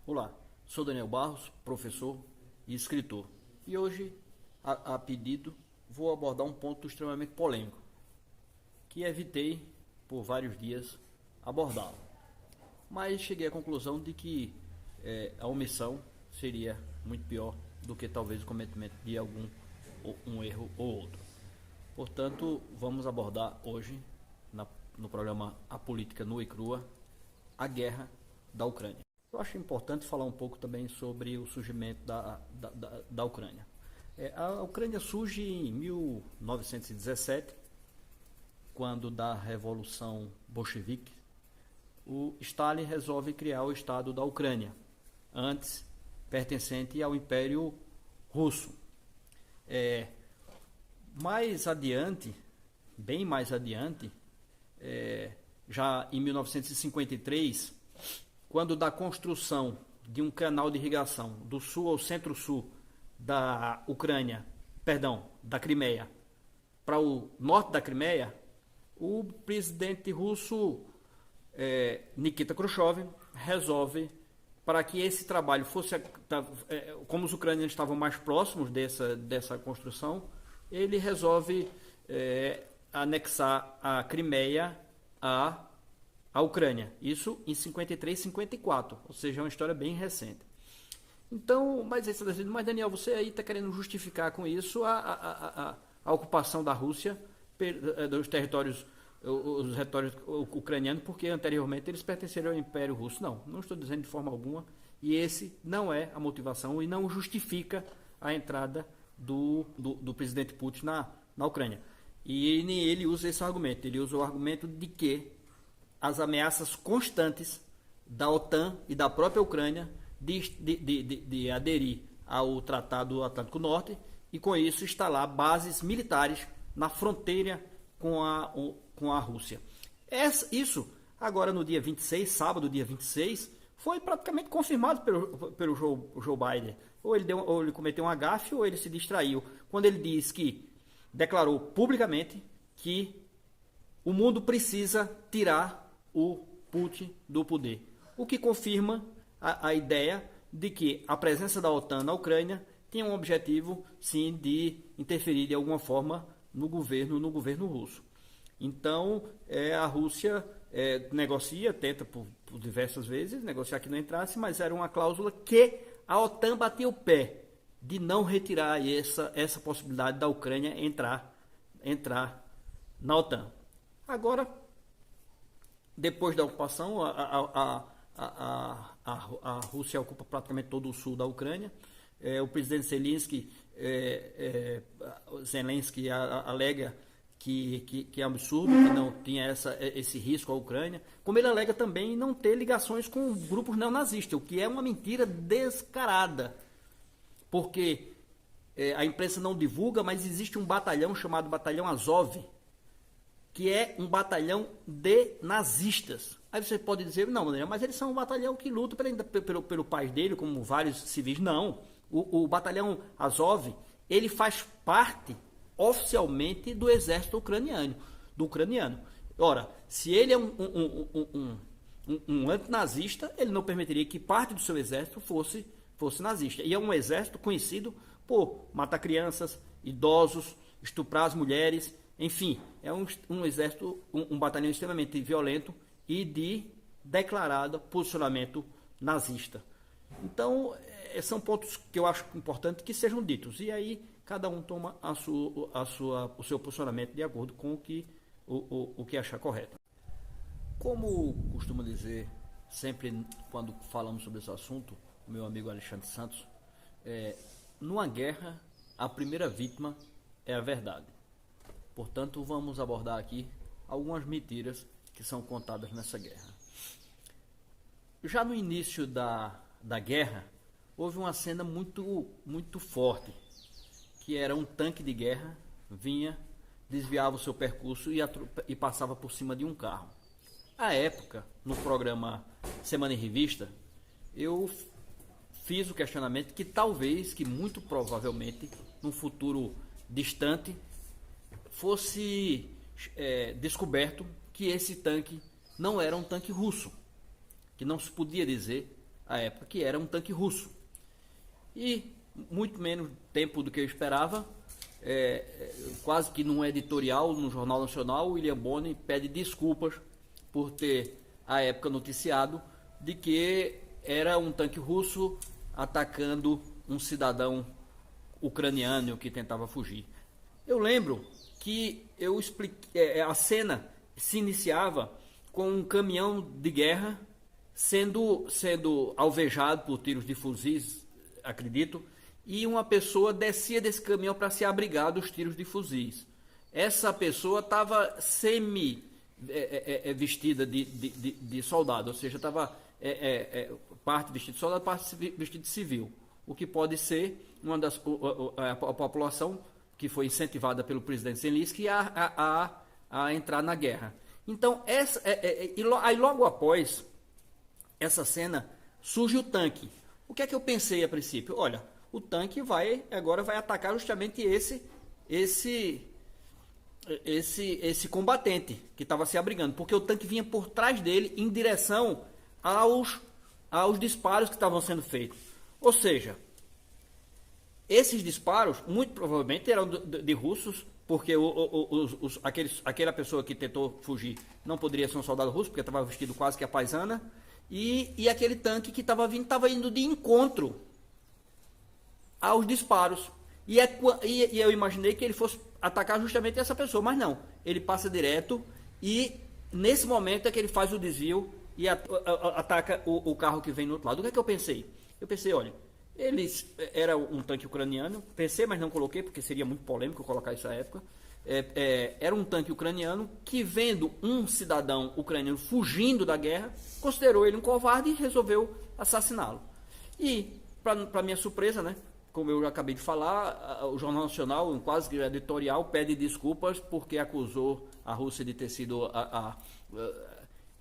Olá, sou Daniel Barros, professor e escritor. E hoje, a pedido, vou abordar um ponto extremamente polêmico, que evitei por vários dias abordá-lo. Mas cheguei à conclusão de que a omissão seria muito pior do que talvez o cometimento de um erro ou outro. Portanto, vamos abordar hoje, no programa A Política Nua e Crua, a guerra da Ucrânia. Eu acho importante falar um pouco também sobre o surgimento da Ucrânia. A Ucrânia surge em 1917, quando da Revolução Bolchevique, o Stalin resolve criar o Estado da Ucrânia, antes pertencente ao Império Russo. Mais adiante, bem mais adiante, já em 1953, quando da construção de um canal de irrigação do sul ao centro-sul da Ucrânia, da Crimeia, para o norte da Crimeia, o presidente russo Nikita Khrushchev resolve, para que esse trabalho fosse, como os ucranianos estavam mais próximos dessa construção, ele resolve anexar a Crimeia à Ucrânia. Isso em 53, 54, ou seja, é uma história bem recente. Então, mas Daniel, você aí está querendo justificar com isso a ocupação da Rússia dos territórios, os territórios ucranianos, porque anteriormente eles pertenceram ao Império Russo. Não estou dizendo de forma alguma, e esse não é a motivação e não justifica a entrada do presidente Putin na Ucrânia. E nem ele usa esse argumento, ele usa o argumento de que as ameaças constantes da OTAN e da própria Ucrânia de aderir ao Tratado Atlântico Norte e, com isso, instalar bases militares na fronteira com a Rússia. Isso, agora no dia 26, sábado, dia 26, foi praticamente confirmado pelo Joe Biden. Ou ele cometeu um gafe ou ele se distraiu, quando ele declarou publicamente que o mundo precisa tirar o Putin do poder. O que confirma a ideia de que a presença da OTAN na Ucrânia tinha um objetivo, sim, de interferir de alguma forma no governo russo. Então, a Rússia tenta por diversas vezes negociar que não entrasse, mas era uma cláusula que a OTAN batia o pé de não retirar essa possibilidade da Ucrânia entrar na OTAN. Agora, depois da ocupação, a Rússia ocupa praticamente todo o sul da Ucrânia. O presidente Zelensky alega que é absurdo, que não tinha esse risco à Ucrânia, como ele alega também não ter ligações com grupos neonazistas, o que é uma mentira descarada, porque a imprensa não divulga, mas existe um batalhão chamado Batalhão Azov, que é um batalhão de nazistas. Aí você pode dizer, não, Daniel, mas eles são um batalhão que luta pelo país dele, como vários civis. Não, o batalhão Azov, ele faz parte oficialmente do exército ucraniano. Ora, se ele é um antinazista, ele não permitiria que parte do seu exército fosse nazista. E é um exército conhecido por matar crianças, idosos, estuprar as mulheres, enfim, é um exército, um batalhão extremamente violento e de declarado posicionamento nazista. Então, são pontos que eu acho importante que sejam ditos. E aí, cada um toma o seu posicionamento de acordo com o que achar correto. Como costumo dizer sempre quando falamos sobre esse assunto, o meu amigo Alexandre Santos, numa guerra, a primeira vítima é a verdade. Portanto, vamos abordar aqui algumas mentiras que são contadas nessa guerra. Já no início da guerra, houve uma cena muito forte, que era um tanque de guerra, desviava o seu percurso e passava por cima de um carro. À época, no programa Semana em Revista, eu fiz o questionamento que muito provavelmente, num futuro distante, fosse descoberto que esse tanque não era um tanque russo, que não se podia dizer à época que era um tanque russo. E muito menos tempo do que eu esperava, quase que num editorial no Jornal Nacional, William Bonner pede desculpas por ter à época noticiado de que era um tanque russo atacando um cidadão ucraniano que tentava fugir. Eu lembro que eu expliquei, a cena se iniciava com um caminhão de guerra sendo alvejado por tiros de fuzis, acredito, e uma pessoa descia desse caminhão para se abrigar dos tiros de fuzis. Essa pessoa estava vestida de soldado, ou seja, estava parte vestida de soldado, parte vestida de civil, o que pode ser a população que foi incentivada pelo presidente Zelensky a entrar na guerra. Então, aí logo após essa cena, surge o tanque. O que é que eu pensei a princípio? Olha, o tanque agora vai atacar justamente esse combatente que estava se abrigando, porque o tanque vinha por trás dele em direção aos disparos que estavam sendo feitos. Ou seja, esses disparos muito provavelmente eram de russos, porque aquela pessoa que tentou fugir não poderia ser um soldado russo, porque estava vestido quase que a paisana, e aquele tanque que estava vindo estava indo de encontro aos disparos. E eu imaginei que ele fosse atacar justamente essa pessoa, mas não. Ele passa direto e nesse momento é que ele faz o desvio e ataca o carro que vem no outro lado. O que é que eu pensei? Eu pensei, olha, era um tanque ucraniano, pensei, mas não coloquei porque seria muito polêmico colocar isso na época. Era um tanque ucraniano que, vendo um cidadão ucraniano fugindo da guerra, considerou ele um covarde e resolveu assassiná-lo. E, para minha surpresa, né, como eu já acabei de falar, o Jornal Nacional, um quase editorial, pede desculpas porque acusou a Rússia de ter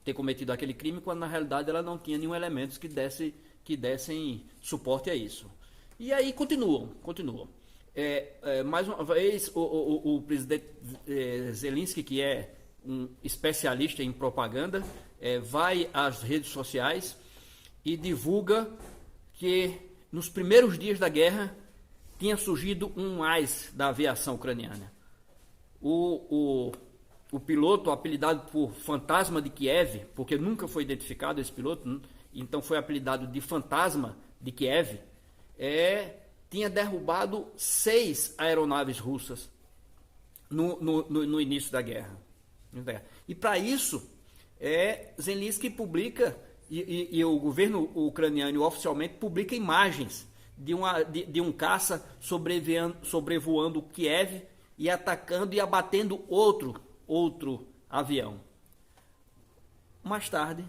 ter cometido aquele crime, quando na realidade ela não tinha nenhum elemento que dessem suporte a isso. E aí continuam. Mais uma vez, o presidente Zelensky, que é um especialista em propaganda, vai às redes sociais e divulga que nos primeiros dias da guerra tinha surgido um AIS da aviação ucraniana. O piloto, apelidado por Fantasma de Kiev, porque nunca foi identificado esse piloto, então foi apelidado de Fantasma de Kiev, tinha derrubado 6 aeronaves russas no início da guerra. E para isso, Zelensky publica, e o governo ucraniano oficialmente publica imagens de um caça sobrevoando Kiev e atacando e abatendo outro avião. Mais tarde,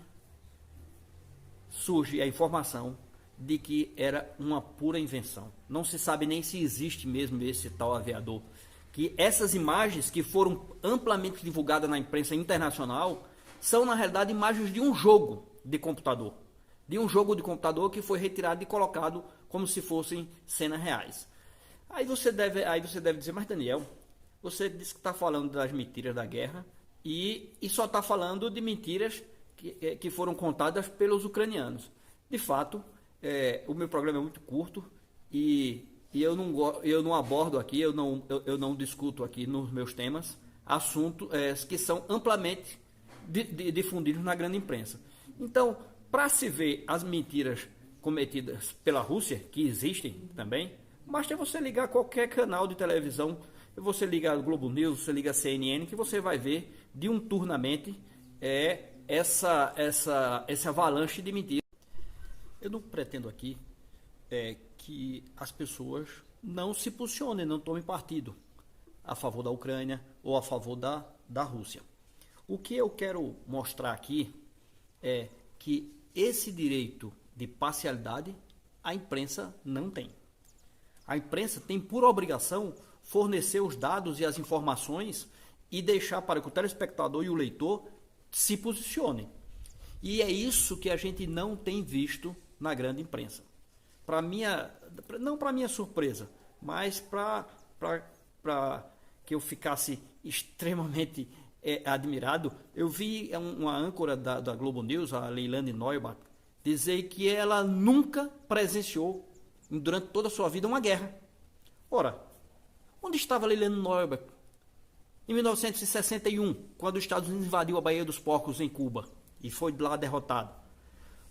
surge a informação de que era uma pura invenção. Não se sabe nem se existe mesmo esse tal aviador. Que essas imagens que foram amplamente divulgadas na imprensa internacional são, na realidade, imagens de um jogo de computador. De um jogo de computador que foi retirado e colocado como se fossem cenas reais. Aí você deve dizer, mas Daniel, você disse que está falando das mentiras da guerra e só está falando de mentiras que foram contadas pelos ucranianos. De fato, o meu programa é muito curto e eu não abordo aqui, eu não discuto aqui nos meus temas assuntos que são amplamente difundidos na grande imprensa. Então, para se ver as mentiras cometidas pela Rússia, que existem também, basta você ligar qualquer canal de televisão, você liga a Globo News, você liga a CNN, que você vai ver diuturnamente essa avalanche de mentiras. Eu não pretendo aqui que as pessoas não se posicionem, não tomem partido a favor da Ucrânia ou a favor da Rússia. O que eu quero mostrar aqui é que esse direito de parcialidade a imprensa não tem. A imprensa tem por obrigação fornecer os dados e as informações e deixar para que o telespectador e o leitor se posicionem. E é isso que a gente não tem visto na grande imprensa. Não para minha surpresa, mas para que eu ficasse extremamente admirado. Eu vi uma âncora da Globo News, a Leilani Neubach, dizer que ela nunca presenciou, durante toda a sua vida, uma guerra. Ora, onde estava Leilani Neubach em 1961, quando os Estados Unidos invadiu a Baía dos Porcos em Cuba e foi lá derrotado?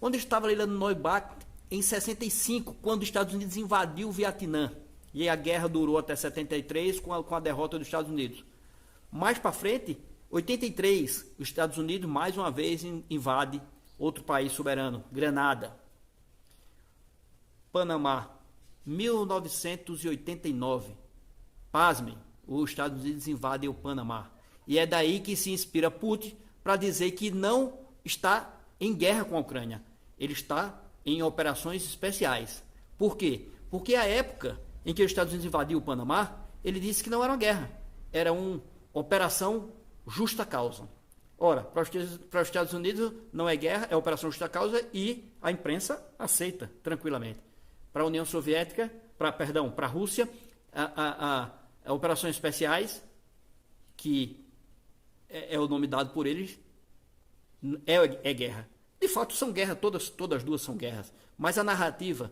Onde estava Leilani Neubach em 65, quando os Estados Unidos invadiu o Vietnã e a guerra durou até 73 com a derrota dos Estados Unidos? Mais para frente, 83, os Estados Unidos mais uma vez invade outro país soberano, Granada. Panamá, 1989. Pasmem, os Estados Unidos invadem o Panamá. E é daí que se inspira Putin para dizer que não está em guerra com a Ucrânia. Ele está em operações especiais. Por quê? Porque a época em que os Estados Unidos invadiu o Panamá, ele disse que não era uma guerra, era uma operação justa causa. Ora, para os Estados Unidos não é guerra, é operação justa causa e a imprensa aceita tranquilamente. Para a União Soviética, para a Rússia, operações especiais, que é o nome dado por eles, é guerra. De fato, são guerras, todas duas são guerras, mas a narrativa,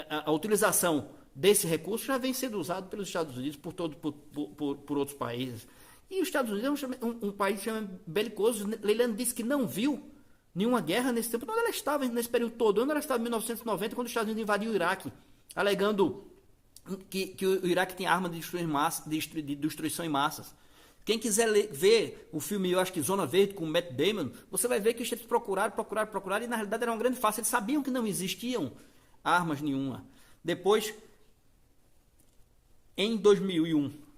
a utilização desse recurso já vem sendo usado pelos Estados Unidos, por outros países. E os Estados Unidos é um país belicoso. Leilani disse que não viu nenhuma guerra nesse tempo. Onde ela estava nesse período todo? Onde ela estava em 1990, quando os Estados Unidos invadiu o Iraque, alegando que o Iraque tem arma de destruição em massas. Quem quiser ver o filme, eu acho que Zona Verde, com o Matt Damon, você vai ver que eles procuraram, e na realidade era uma grande farsa. Eles sabiam que não existiam armas nenhuma. Depois, em 2001,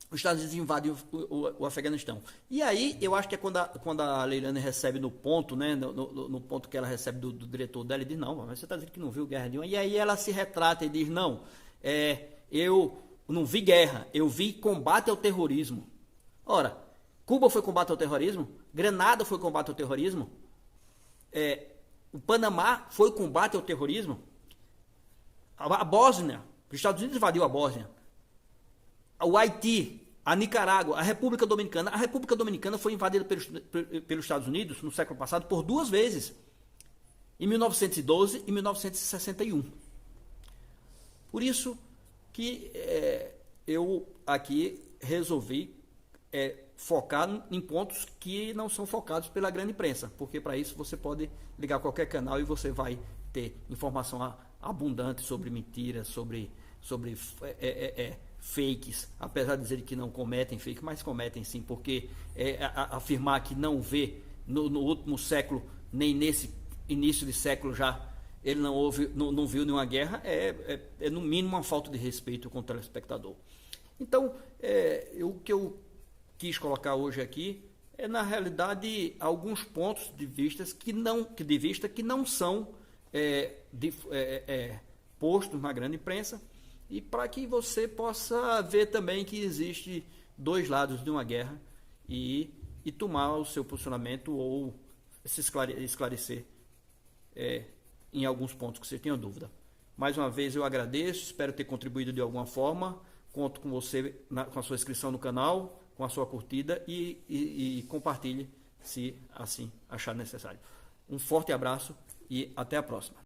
os Estados Unidos invadem o Afeganistão. E aí, eu acho que é quando a Leilani recebe no ponto, né, no ponto que ela recebe do diretor dela, ele diz, não, mas você está dizendo que não viu guerra nenhuma. E aí ela se retrata e diz, não, eu não vi guerra, eu vi combate ao terrorismo. Ora, Cuba foi combate ao terrorismo, Grenada foi combate ao terrorismo, o Panamá foi combate ao terrorismo, a Bósnia, os Estados Unidos invadiu a Bósnia, o Haiti, a Nicarágua, a República Dominicana. A República Dominicana foi invadida pelos Estados Unidos no século passado por 2 vezes, em 1912 e 1961. Por isso que eu aqui resolvi focar em pontos que não são focados pela grande imprensa, porque para isso você pode ligar qualquer canal e você vai ter informação abundante sobre mentiras, sobre fakes, apesar de dizer que não cometem fake, mas cometem sim, porque afirmar que não vê no último século, nem nesse início de século já, ele não viu nenhuma guerra, é no mínimo uma falta de respeito com o telespectador. Então, o que eu quis colocar hoje aqui na realidade, alguns pontos de vista que não são postos na grande imprensa, e para que você possa ver também que existe 2 lados de uma guerra e tomar o seu posicionamento ou se esclarecer em alguns pontos que você tenha dúvida. Mais uma vez eu agradeço, espero ter contribuído de alguma forma, conto com você com a sua inscrição no canal, com a sua curtida e compartilhe se assim achar necessário. Um forte abraço e até a próxima.